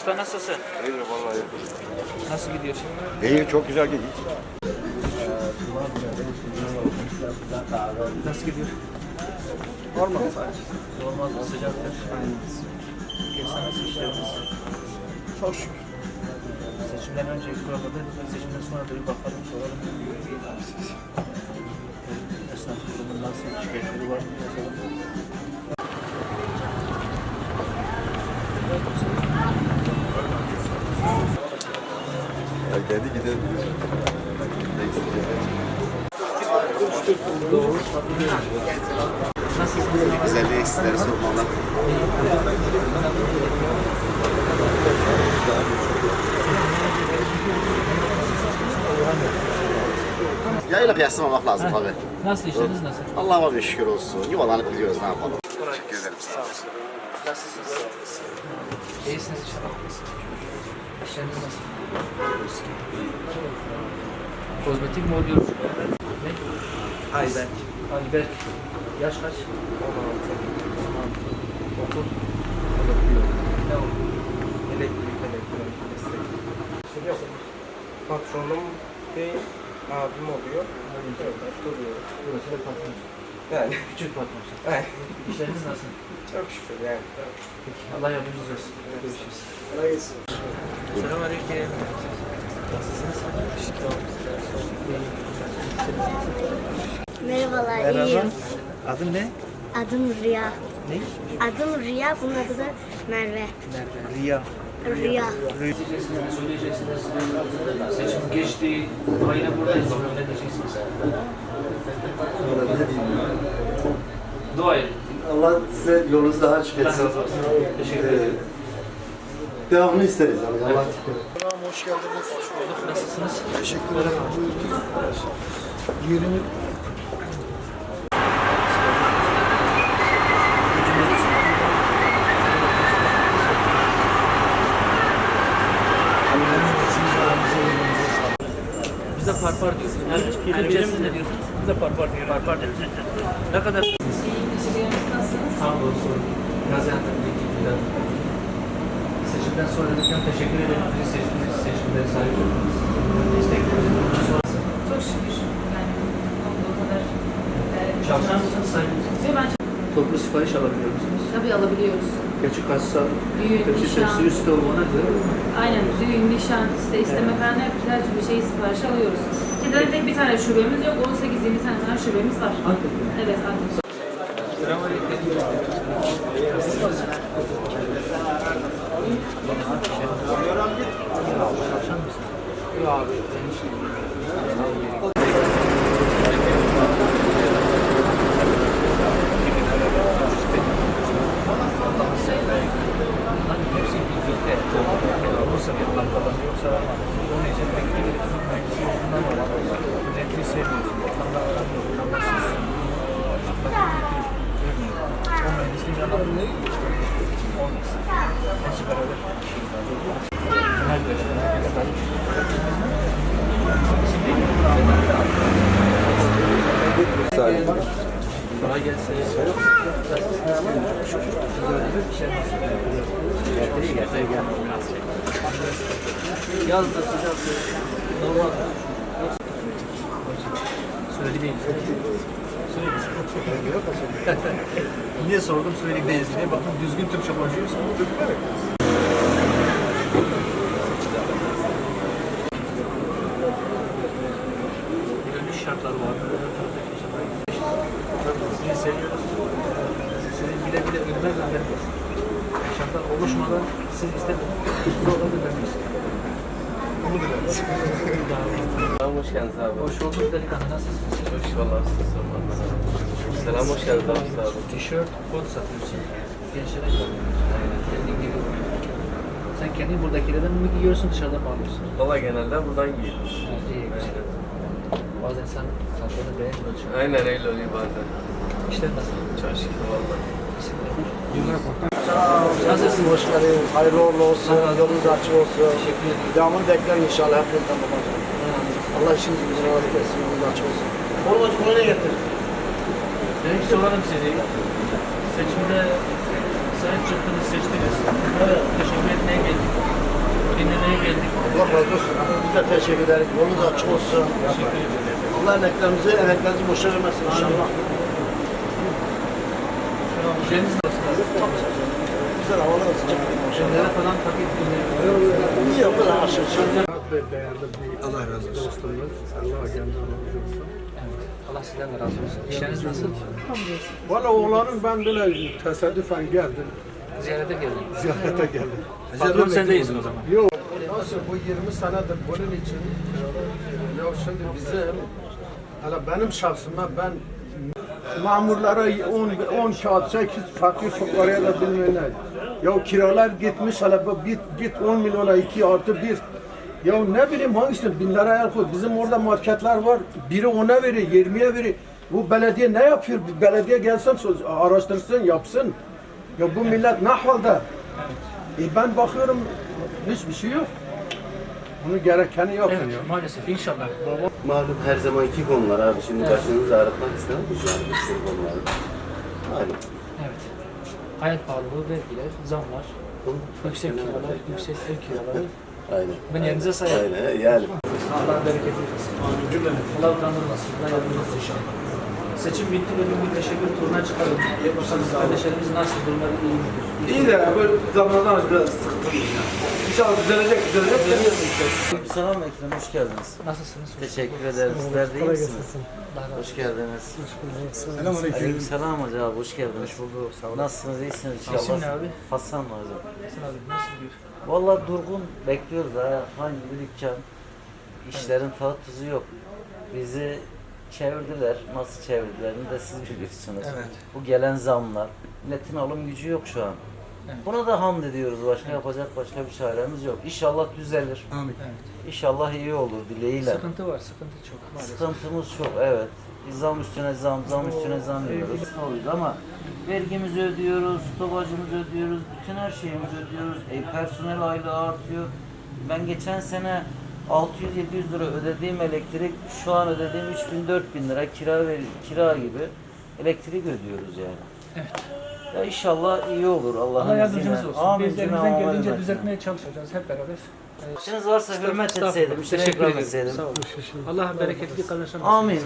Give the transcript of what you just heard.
Usta nasılsın? İyidir vallahi. Nasıl gidiyor şimdi? İyi, çok güzel gidiyor. Nasıl gidiyor? Normal. Normal mı? Sıcaktır. Geçen nasıl işleriniz? Çok şükür. Seçimden önce programda, seçimden sonra da bir bakalım, soralım. Esnaf durumu nasıl, şikayetleri var mı? Yazalım. Ya kendi gidebilir. Doğru. Nasılsınız? Güzelliği sizlere sormalı. Yayla kıyaslamamak lazım tabii. Nasıl işleriniz nasıl? Allah'ıma bir şükür olsun. Yuvalanıp gidiyoruz, ne yapalım. Teşekkür ederim. Sağ olun. Nasılsınız? İyisiniz inşallah. İşleriniz nasıl? Kozmetik mi oluyor? Ne? Ayberk. Ayberk. Yaş kaç? 16. Okul? Ne okuyor? Elektrik meslek. Yok. Patronum bir abim oluyor. Evet, duruyor. Burası da patronsun. Yani Küçük patronsun. evet. İşleriniz nasıl? Çok şükür yani. Peki. Allah yardımcınız olsun. Görüşürüz. Kolay gelsin. Selamünaleyküm. Nasılsınız? Merhabalar, Merhaba. iyiyim. Adın ne? Adım Rüya. Ne? Adım Rüya, bunun adı da Merve. Merve. Riya. Rüya. Söyleyeceksiniz, söyleyeceksiniz. Seçim geçti. Aynen buradayız. Ne diyeceksiniz? Ne diyeyim ya? Dua edin. Allah size yolunuzu daha açık Allah etsin. razı olsun. Teşekkür ederim. Devamını isteriz yani. Allah Tamam, hoş geldiniz. Hoş bulduk. Nasılsınız? Teşekkür ederim. Yerimi Biz de parpar diyoruz. Yani siz ne diyorsunuz? Biz de parpar diyoruz. Parpar diyoruz. Ne kadar? Hamdolsun. Gaziantep'teki iktidar. Seçimden sonra lütfen teşekkür ederim. Bizi seçtiniz. Seçimde sahip oldunuz. Destekleriniz sonrası. Çok şükür. Yani olduğu kadar. Çalışan mısınız? Sahip misiniz? Ve ben Toplu sipariş alabiliyor musunuz? tabii alabiliyoruz. Gerçi kasa, Düğün, tepsi nişan. tepsi üstü olduğuna göre. Aynen düğün, nişan, isteme falan her türlü şey sipariş alıyoruz. Kendine tek bir tane şubemiz yok. 18-20 tane falan şubemiz var. Antep'te. Evet, Antep. Selamünaleyküm. Çalışan mısın? Yok abi. Hepsi birlikte olursa yapılan falan yoksa onun için beklemek mühendisi yüzünden var. Renkli sevmiyorsun. Vatandaş aramıyor. Vatandaşsız. O mühendisliğin anlamı ne? Olmaz. Hepsi beraber. Her ne kadar. Kolay gelsin. Yazda sıcak normal. Söylemeyin. Niye sordum söylemeyiz diye. Bakın düzgün Türkçe konuşuyorsun. Dönüş şartları var. Sizi seviyoruz. Sizi bile bile ölmez göndermeyiz. Şartlar oluşmadan siz istemediniz. Bu da göndermeyiz. Onu göndermeyiz. Selam, hoş geldiniz abi. Hoş bulduk delikanlı. Nasılsınız? Hoş vallahi siz sormalı. Selam, hoş geldiniz abi. Sağ olun. Tişört, kot satıyorsun. Gençlere satıyorsun. Kendin gibi. Sen kendin buradakilerden mi giyiyorsun, dışarıdan mı alıyorsun? Valla genelde buradan giyiyoruz. İyi, güzel. Bazen sen saçlarını beğenmiyorsun. Aynen öyle oluyor bazen. İşler nasıl? Çok şükür valla. Nasılsın? hoş geldiniz. Hayırlı uğurlu olsun. Yolunuz açık olsun. Teşekkür ederim. Devamını beklerim inşallah hepinizden babacığım. Allah işinizi güzel razı etsin. Yolunuz açık olsun. Oğlum buraya getir. Demek soralım seni. Seçimde sahip çıktınız, seçtiniz. Evet. Teşekkür etmeye geldik. dinlemeye geldik. Allah razı olsun. Biz de teşekkür ederiz. Yolunuz açık olsun. Allah emeklerinizi boşa vermesin inşallah. Güzeliniz nasıl? Çok güzel. Güzel havalar sıcak. Şeylere falan takip dinliyoruz. İyi yapın aşırı. Allah razı olsun. Evet. Allah sizden de razı olsun. İşleriniz nasıl? Valla oğlanın ben böyle tesadüfen geldim, Ziyarete geldin. ziyarete geldim. Patron sendeyiz o zaman. Yok, nasıl bu 20 senedir bunun için, ya şimdi bizim, hala benim şahsıma ben mamurlara 10 kağıt çek, fakir fukaraya da bilmem ne. Ya kiralar gitmiş, hala bu git 10 milyona 2 artı 1. Ya ne bileyim hangisini 1000 liraya el koy. Bizim orada marketler var. Biri 10'a verir, 20'ye verir. Bu belediye ne yapıyor? Belediye gelsin, araştırsın, yapsın. Ya bu millet ne halde? Ben bakıyorum hiçbir şey yok. Bunun gerekeni yok. Evet, Ya. maalesef inşallah. Malum her zamanki konular abi. Şimdi başınızı ağrıtmak istemem şu an bir sürü konular. Malum. Evet. Hayat pahalılığı, vergiler, zamlar, yüksek kiralar, yüksek ev kiraları. Aynen. Ben yerinize sayarım. Aynen yani. Allah bereket versin. Allah utandırmasın. Allah yardımcınız inşallah. Seçim bitti ve bir teşekkür turuna çıkalım. Kardeşlerimiz nasıl, durumları iyi midir? İyi de böyle zamanlar biraz sıkıntılıyız ya. İnşallah düzelecek. Selam Ekrem, hoş geldiniz. Nasılsınız? Teşekkür ederim. Sizler de iyi misiniz? Allah razı olsun. Hoş geldiniz. Aleyküm selam hocam abi, hoş geldiniz. Hoş bulduk, sağ olun. Nasılsınız, iyisiniz inşallah? İsim ne abi? Hasan hocam. Hasan abi nasıl bir? Vallahi durgun bekliyoruz ha. Hangi bir dükkan? İşlerin tadı tuzu yok. Bizi çevirdiler. Nasıl çevirdilerini de siz biliyorsunuz. Evet. Bu gelen zamlar. Milletin alım gücü yok şu an. Evet. Buna da hamd ediyoruz. Başka yapacak başka bir çaremiz yok. İnşallah düzelir. Evet. İnşallah iyi olur dileğiyle. Sıkıntı var, sıkıntı çok maalesef. Sıkıntımız çok, evet. Biz zam üstüne zam, zam üstüne zam yiyoruz. Ama vergimizi ödüyoruz, stopajımızı ödüyoruz, bütün her şeyimizi ödüyoruz. Personel aylığı artıyor. Ben geçen sene 600-700 lira ödediğim elektrik, şu an ödediğim 3000-4000 lira kira gibi elektrik ödüyoruz yani. Evet. Ya inşallah iyi olur Allah'ın Allah izniyle. yardımcınız olsun. Amin. Biz elimizden geldiğince düzeltmeye çalışacağız hep beraber. İşiniz varsa hürmet etseydim, şöyle Teşekkür ikram ederim. etseydim. Sağ olun. Allah bereketli kazançlar. Amin.